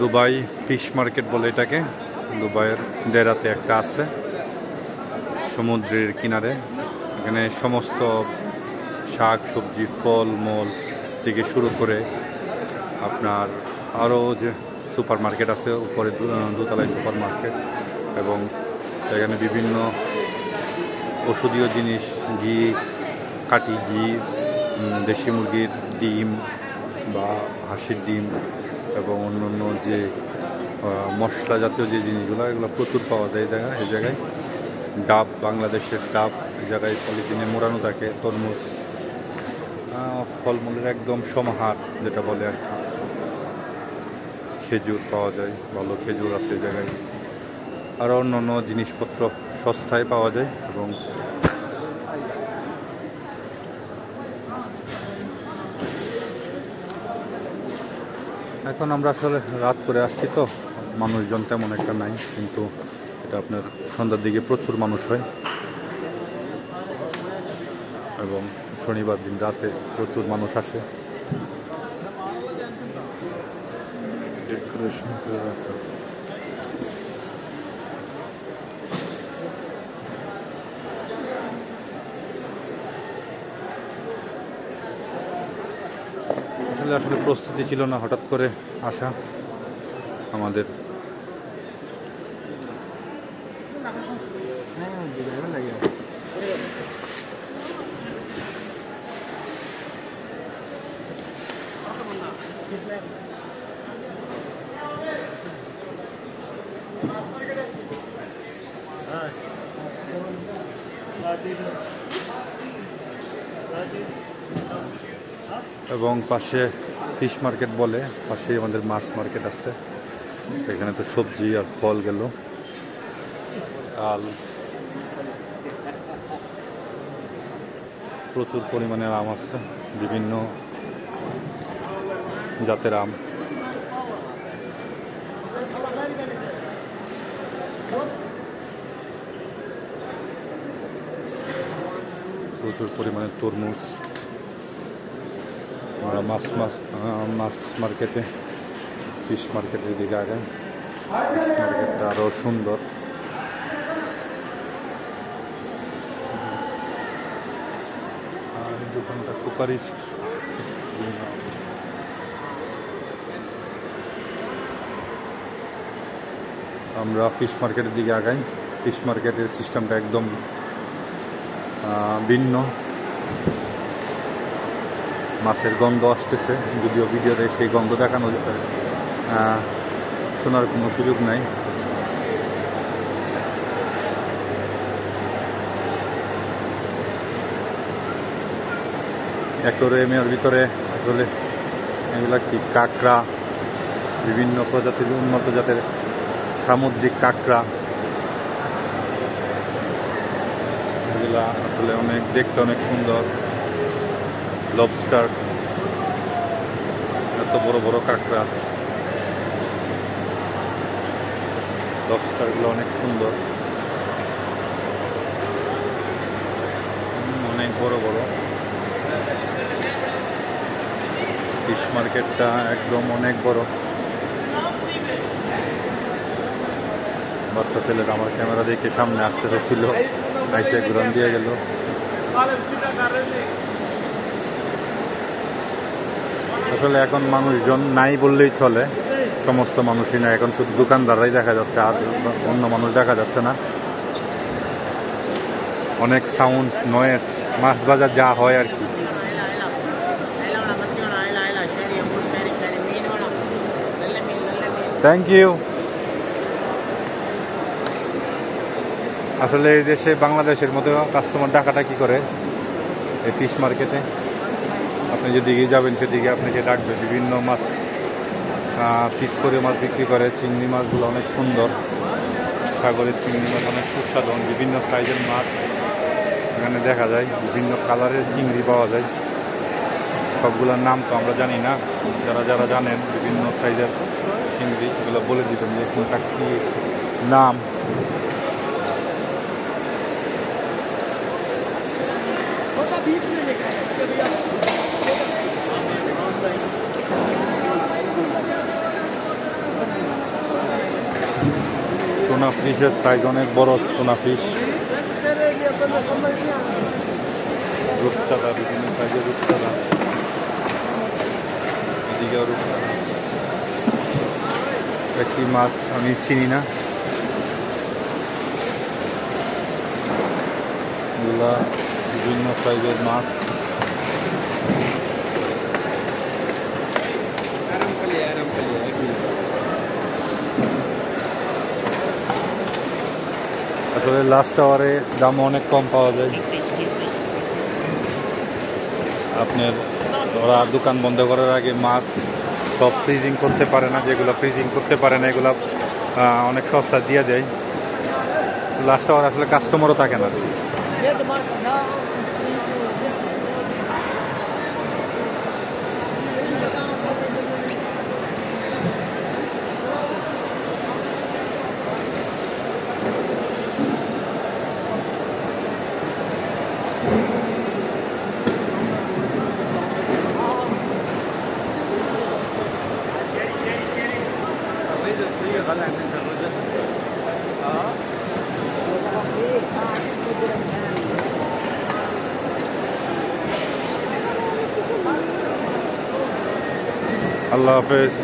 Dubai fish market বলে এটাকে। দুবাইয়ের দেরাতে একটা আছে সমুদ্রের কিনারে। এখানে সমস্ত শাক সবজি ফল মূল থেকে শুরু করে আপনার আরও যে সুপার মার্কেট আছে, উপরে দোতলায় সুপার মার্কেট, এবং এখানে বিভিন্ন ওষুধীয় জিনিস, ঘি, খাঁটি ঘি, দেশি মুরগির ডিম বা হাঁসের ডিম এবং অন্যান্য যে মশলা জাতীয় যে জিনিসগুলো, এগুলো প্রচুর পাওয়া যায় এই জায়গায়। ডাব, বাংলাদেশের ডাব এই জায়গায় পলিথিনে মোড়ানো থাকে। তরমুজ, ফলমূলের একদম সমাহার যেটা বলে আর কি। খেজুর পাওয়া যায়, ভালো খেজুর আছে এই জায়গায়। আরও অন্যান্য জিনিসপত্র সস্তায় পাওয়া যায়। এবং এখন আমরা আসলে রাত করে আসছি তো মানুষজন তেমন একটা নাই, কিন্তু এটা আপনার সন্ধ্যার দিকে প্রচুর মানুষ হয় এবং শনিবার দিন রাতে প্রচুর মানুষ আসে। ডেকোরেশন করে রাখা। আসলে প্রস্তুতি ছিল না, হঠাৎ করে আসা আমাদের। এবং পাশে ফিশ মার্কেট বলে, পাশেই আমাদের মাছ মার্কেট আছে। এখানে তো সবজি আর ফল গেল, ডাল, প্রচুর পরিমাণে আম আছে, বিভিন্ন জাতের আম। প্রচুর পরিমাণে তরমুজ। আমরা মাছ মার্কেটে, ফিশ মার্কেটের দিকে আগাই। মার্কেটটা আরও সুন্দর। দোকানটা কুকারি। আমরা ফিশ মার্কেটের দিকে আগাই। ফিশ মার্কেটের সিস্টেমটা একদম ভিন্ন। মাছের গন্ধ আসতেছে, যদিও ভিডিওতে সেই গন্ধ দেখানো শোনার কোনো সুযোগ নাই। অ্যাকোয়ারিয়ামের ভিতরে আসলে এগুলা কি কাঁকড়া, বিভিন্ন প্রজাতির উন্নত জাতের সামুদ্রিক কাঁকড়া, এগুলা আসলে অনেক দেখতে অনেক সুন্দর। লবস্টার, এত বড় বড় কাঁকড়া, লবস্টারগুলো অনেক সুন্দর, অনেক বড় বড়। ফিশ মার্কেটটা একদম অনেক বড়। বাচ্চা ছেলেরা আমার ক্যামেরা দেখে সামনে আসতে চাইছিল, আইসে ঘুরান দিয়ে গেল। আসলে এখন মানুষজন নাই বললেই চলে, সমস্ত মানুষই না, এখন শুধু দোকানদাররাই দেখা যাচ্ছে, আর অন্য মানুষ দেখা যাচ্ছে না। অনেক সাউন্ড, নয়েজ, মাছ বাজার যা হয় আর কি। Thank you. আসলে এই দেশে বাংলাদেশের মতো কাস্টমার ডাকাডাকি করে এই ফিশ মার্কেটে। আপনি যেদিকে যাবেন সেদিকে আপনাকে ডাকবে। বিভিন্ন মাছ, পিস করে মাছ বিক্রি করে। চিংড়ি মাছগুলো অনেক সুন্দর, সাগরের চিংড়ি মাছ অনেক সুস্বাদু। বিভিন্ন সাইজের মাছ এখানে দেখা যায়, বিভিন্ন কালারের চিংড়ি পাওয়া যায়। সবগুলোর নাম তো আমরা জানি না, যারা যারা জানেন বিভিন্ন সাইজের চিংড়ি, এগুলো বলে দিবেন যে কোনটা কী নাম। টুনা ফিশের সাইজ অনেক বড় টুনা ফিশ। রূপচাঁদা, বিভিন্ন সাইজের রূপচাঁদা, এদিকেও রূপচাঁদা। একটি মাছ আমি চিনি না, এগুলা বিভিন্ন সাইজের মাছ। আসলে লাস্ট আওয়ারে দাম অনেক কম পাওয়া যায়। আপনার ওরা দোকান বন্ধ করার আগে মাছ সব ফ্রিজিং করতে পারে না, যেগুলো ফ্রিজিং করতে পারে না এগুলো অনেক সস্তা দিয়ে দেয়। লাস্ট আওয়ার আসলে কাস্টমারও থাকে না। আল্লাহ হাফেজ।